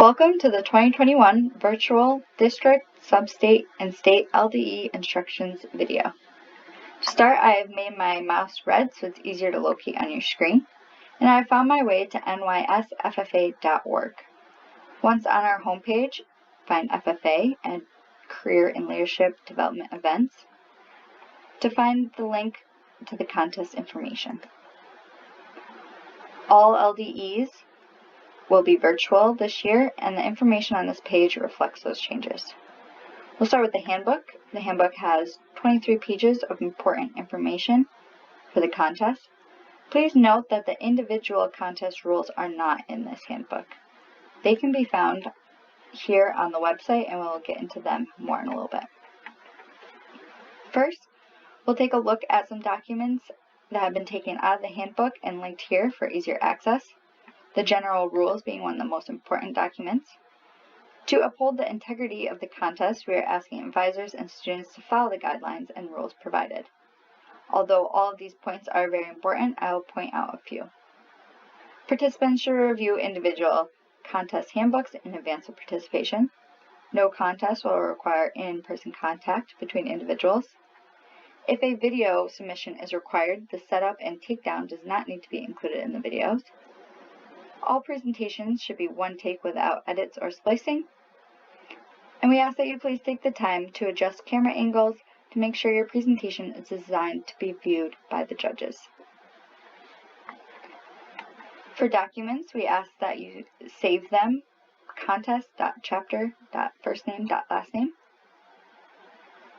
Welcome to the 2021 Virtual District, Substate, and State LDE Instructions video. To start, I have made my mouse red so it's easier to locate on your screen, and I have found my way to nysffa.org. Once on our homepage, find FFA and Career and Leadership Development Events to find the link to the contest information. All LDEs will be virtual this year, and the information on this page reflects those changes. We'll start with the handbook. The handbook has 23 pages of important information for the contest. Please note that the individual contest rules are not in this handbook. They can be found here on the website, and we'll get into them more in a little bit. First, we'll take a look at some documents that have been taken out of the handbook and linked here for easier access. The general rules being one of the most important documents. To uphold the integrity of the contest, we are asking advisors and students to follow the guidelines and rules provided. Although all of these points are very important, I will point out a few. Participants should review individual contest handbooks in advance of participation. No contest will require in-person contact between individuals. If a video submission is required, the setup and takedown does not need to be included in the videos. All presentations should be one take without edits or splicing. And we ask that you please take the time to adjust camera angles to make sure your presentation is designed to be viewed by the judges. For documents, we ask that you save them contest.chapter.firstname.lastname,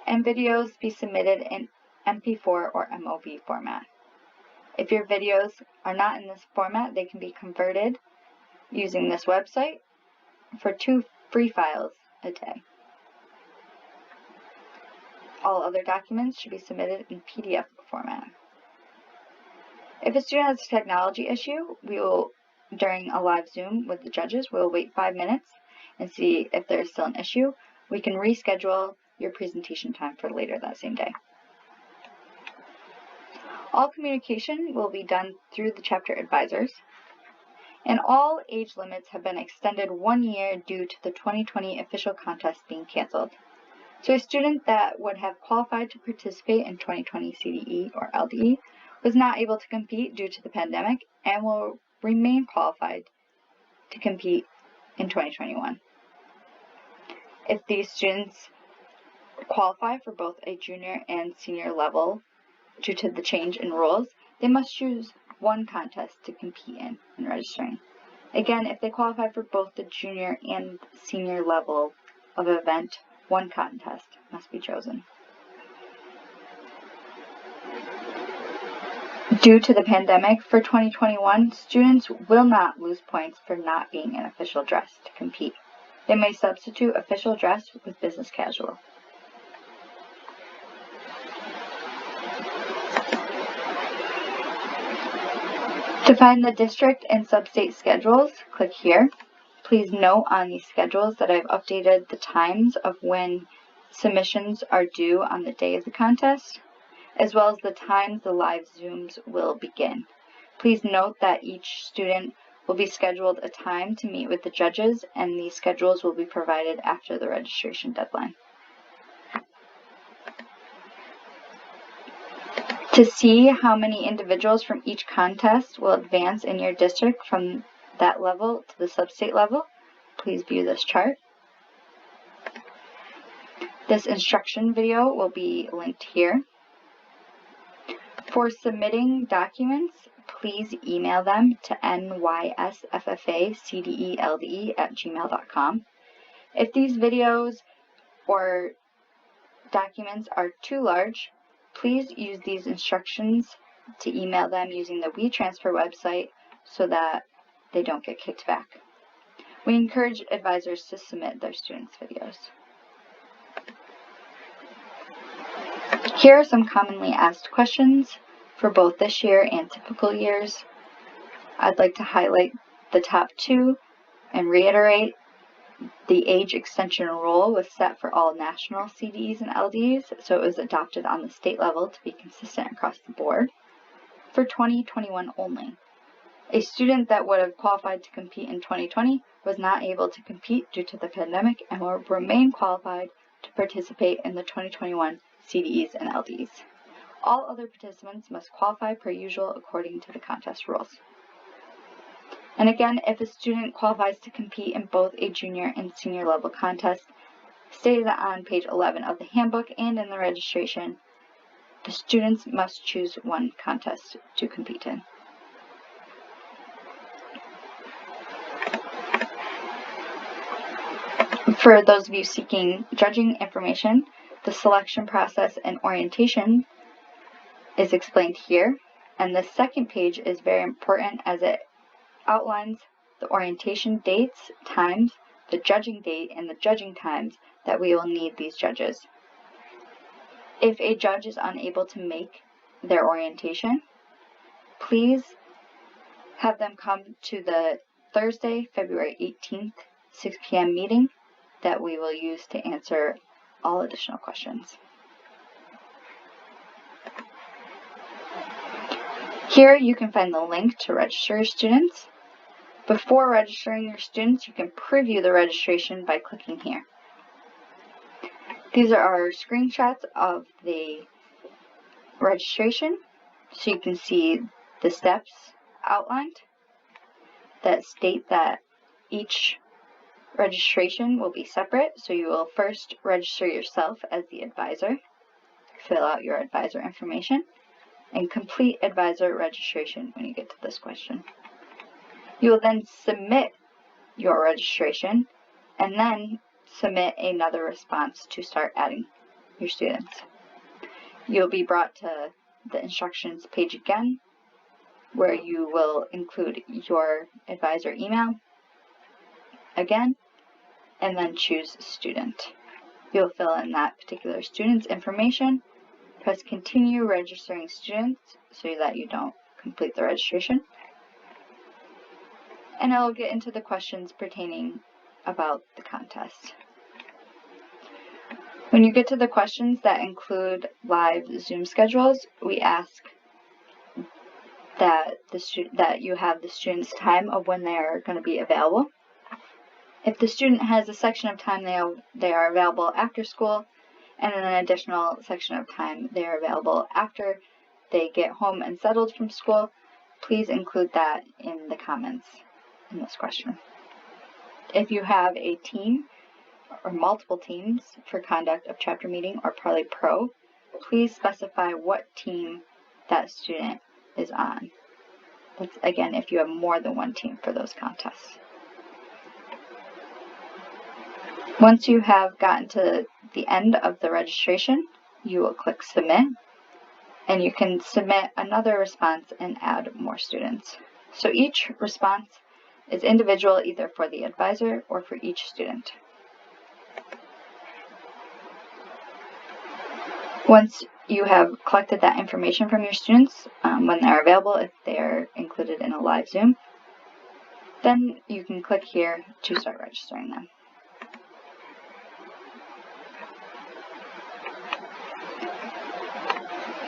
and videos be submitted in MP4 or MOV format. If your videos are not in this format, they can be converted using this website for 2 free files a day. All other documents should be submitted in PDF format. If a student has a technology issue, during a live Zoom with the judges, we'll wait 5 minutes and see if there's still an issue. We can reschedule your presentation time for later that same day. All communication will be done through the chapter advisors, and all age limits have been extended 1 year due to the 2020 official contest being canceled. So a student that would have qualified to participate in 2020 CDE or LDE was not able to compete due to the pandemic and will remain qualified to compete in 2021. If these students qualify for both a junior and senior level due to the change in rules, they must choose one contest to compete in registering. Again, if they qualify for both the junior and senior level of event, one contest must be chosen. Due to the pandemic, for 2021, students will not lose points for not being in official dress to compete. They may substitute official dress with business casual. To find the district and sub-state schedules, click here. Please note on these schedules that I've updated the times of when submissions are due on the day of the contest, as well as the times the live Zooms will begin. Please note that each student will be scheduled a time to meet with the judges, and these schedules will be provided after the registration deadline. To see how many individuals from each contest will advance in your district from that level to the sub-state level, please view this chart. This instruction video will be linked here. For submitting documents, please email them to nysffacdelde@gmail.com. If these videos or documents are too large, please use these instructions to email them using the WeTransfer website so that they don't get kicked back. We encourage advisors to submit their students' videos. Here are some commonly asked questions for both this year and typical years. I'd like to highlight the top 2 and reiterate the age extension rule was set for all national CDEs and LDEs, so it was adopted on the state level to be consistent across the board for 2021 only. A student that would have qualified to compete in 2020 was not able to compete due to the pandemic and will remain qualified to participate in the 2021 CDEs and LDEs. All other participants must qualify per usual according to the contest rules. And again, if a student qualifies to compete in both a junior and senior level contest, stated on page 11 of the handbook and in the registration, the students must choose one contest to compete in. For those of you seeking judging information, the selection process and orientation is explained here, and the second page is very important as it outlines the orientation dates, times, the judging date, and the judging times that we will need these judges. If a judge is unable to make their orientation, please have them come to the Thursday, February 18th, 6 p.m. meeting that we will use to answer all additional questions. Here you can find the link to register your students. Before registering your students, you can preview the registration by clicking here. These are our screenshots of the registration, so you can see the steps outlined that state that each registration will be separate. So you will first register yourself as the advisor, fill out your advisor information, and complete advisor registration when you get to this question. You will then submit your registration and then submit another response to start adding your students. You'll be brought to the instructions page again, where you will include your advisor email again, and then choose student. You'll fill in that particular student's information, press continue registering students so that you don't complete the registration, and I will get into the questions pertaining about the contest. When you get to the questions that include live Zoom schedules, we ask that you have the student's time of when they are going to be available. If the student has a section of time they are available after school, and an additional section of time they are available after they get home and settled from school, please include that in the comments in this question. If you have a team or multiple teams for conduct of chapter meeting or Parley Pro, please specify what team that student is on. That's again if you have more than one team for those contests. Once you have gotten to the end of the registration, you will click submit, and you can submit another response and add more students. So each response is individual either for the advisor or for each student. Once you have collected that information from your students, when they're available, if they're included in a live Zoom, then you can click here to start registering them.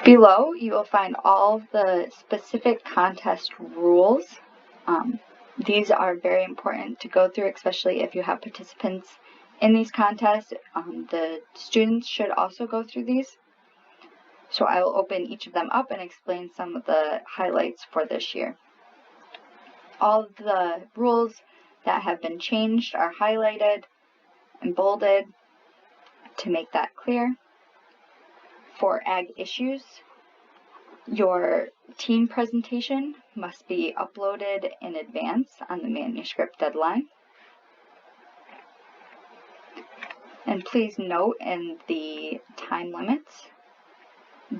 Below, you will find all the specific contest rules. These are very important to go through, especially if you have participants in these contests. The students should also go through these. So I will open each of them up and explain some of the highlights for this year. All of the rules that have been changed are highlighted and bolded to make that clear. For ag issues, your team presentation must be uploaded in advance on the manuscript deadline. And please note in the time limits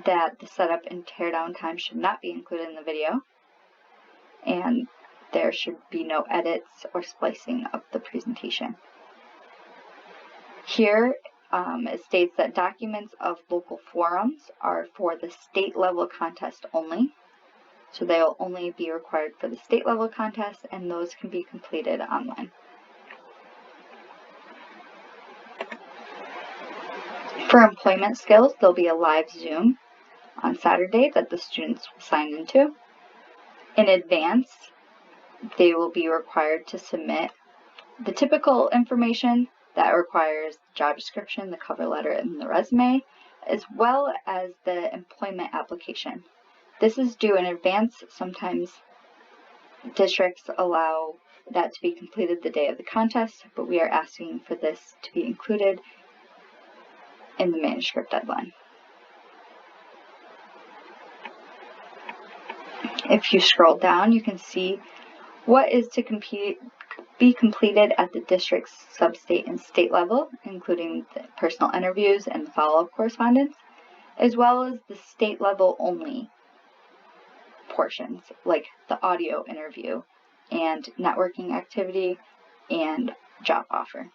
that the setup and teardown time should not be included in the video, and there should be no edits or splicing of the presentation. Here it states that documents of local forums are for the state level contest only. So they will only be required for the state level contest, and those can be completed online. For employment skills, there'll be a live Zoom on Saturday that the students will sign into. In advance, they will be required to submit the typical information that requires the job description, the cover letter, and the resume, as well as the employment application. This is due in advance. Sometimes districts allow that to be completed the day of the contest, but we are asking for this to be included in the manuscript deadline. If you scroll down, you can see what is to be completed at the district's sub-state and state level, including the personal interviews and the follow-up correspondence, as well as the state level only portions, like the audio interview and networking activity and job offer.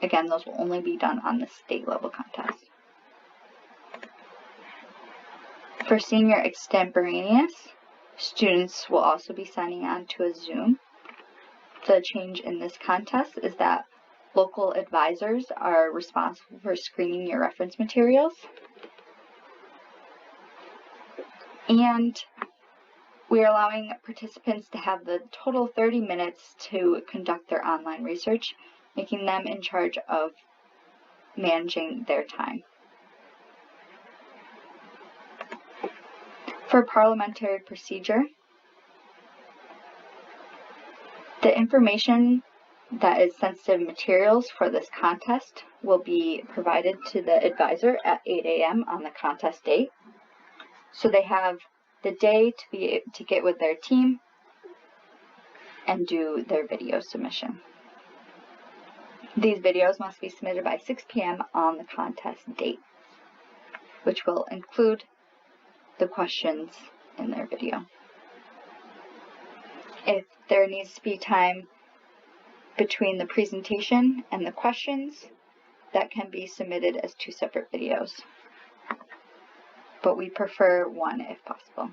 Again, those will only be done on the state level contest. For senior extemporaneous, students will also be signing on to a Zoom. The change in this contest is that local advisors are responsible for screening your reference materials. And we are allowing participants to have the total 30 minutes to conduct their online research, making them in charge of managing their time. For parliamentary procedure, the information that is sensitive materials for this contest will be provided to the advisor at 8 a.m. on the contest date. So they have the day to get with their team and do their video submission. These videos must be submitted by 6 p.m. on the contest date, which will include the questions in their video. If there needs to be time between the presentation and the questions, that can be submitted as 2 separate videos, but we prefer one if possible.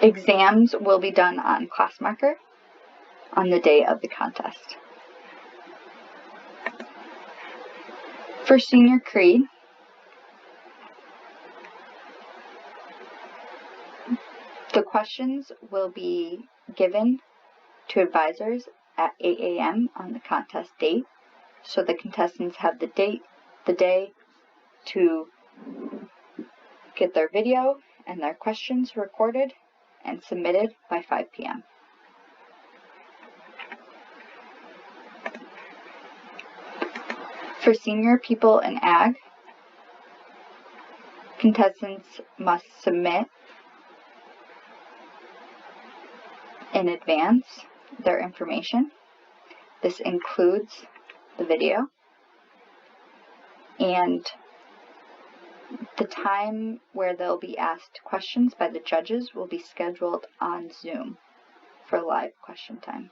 Exams will be done on Classmarker on the day of the contest. For senior creed, the questions will be given to advisors at 8 a.m. on the contest date, so the contestants have the day to get their video and their questions recorded and submitted by 5 p.m. For senior people in ag, contestants must submit in advance their information. This includes the video, and the time where they'll be asked questions by the judges will be scheduled on Zoom for live question time.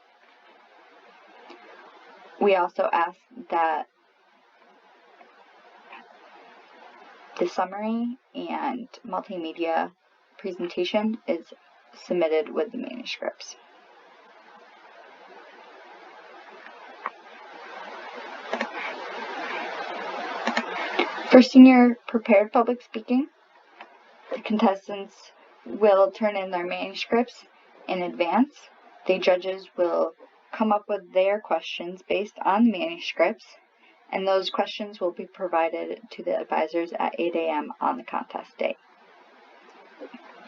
We also ask that the summary and multimedia presentation is submitted with the manuscripts. For senior prepared public speaking, the contestants will turn in their manuscripts in advance. The judges will come up with their questions based on the manuscripts, and those questions will be provided to the advisors at 8 a.m. on the contest date.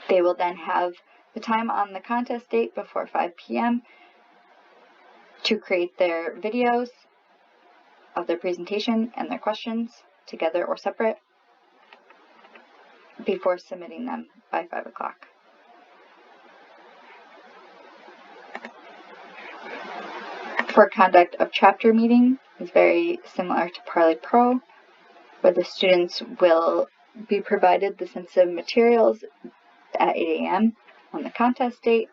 They will then have the time on the contest date before 5 p.m. to create their videos of their presentation and their questions, together or separate, before submitting them by 5 o'clock. For conduct of chapter meeting is very similar to Parley Pro, where the students will be provided the sensitive materials at 8 a.m. on the contest date,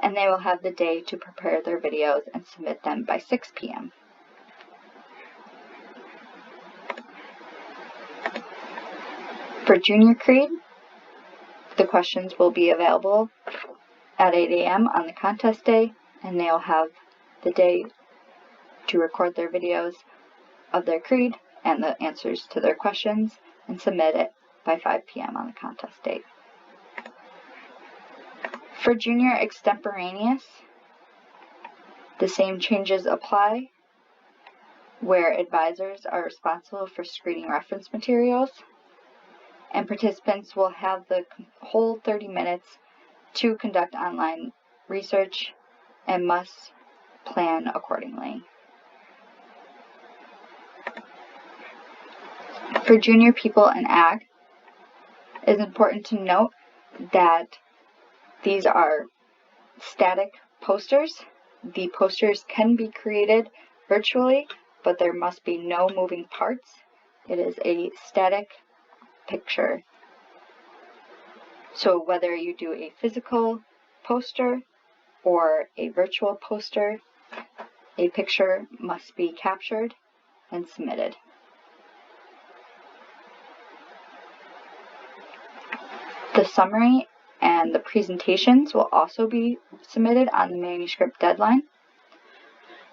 and they will have the day to prepare their videos and submit them by 6 p.m. For junior creed, the questions will be available at 8 a.m. on the contest day, and they'll have the day to record their videos of their creed and the answers to their questions and submit it by 5 p.m. on the contest date. For junior extemporaneous, the same changes apply, where advisors are responsible for screening reference materials, and participants will have the whole 30 minutes to conduct online research and must plan accordingly. For junior people in ag, it is important to note that these are static posters. The posters can be created virtually, but there must be no moving parts. It is a static picture. So whether you do a physical poster or a virtual poster, a picture must be captured and submitted. The summary and the presentations will also be submitted on the manuscript deadline,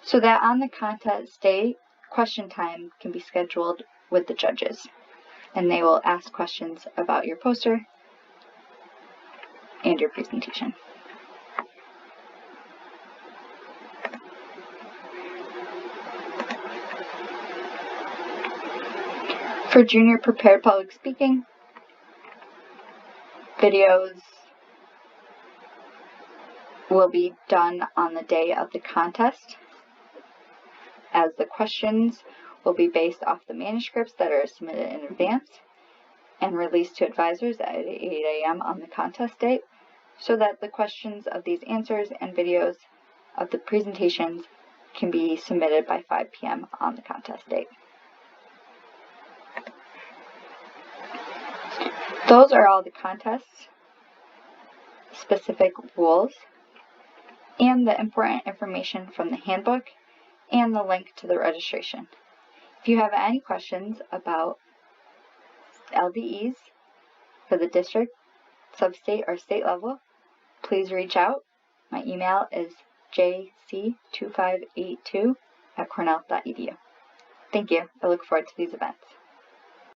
so that on the contest day, question time can be scheduled with the judges, and they will ask questions about your poster and your presentation. For junior prepared public speaking, videos will be done on the day of the contest, as the questions will be based off the manuscripts that are submitted in advance and released to advisors at 8 a.m. on the contest date, so that the questions of these answers and videos of the presentations can be submitted by 5 p.m. on the contest date. Those are all the contests specific rules and the important information from the handbook and the link to the registration. If you have any questions about LDEs for the district, sub-state, or state level, please reach out. My email is jc2582@cornell.edu. Thank you. I look forward to these events.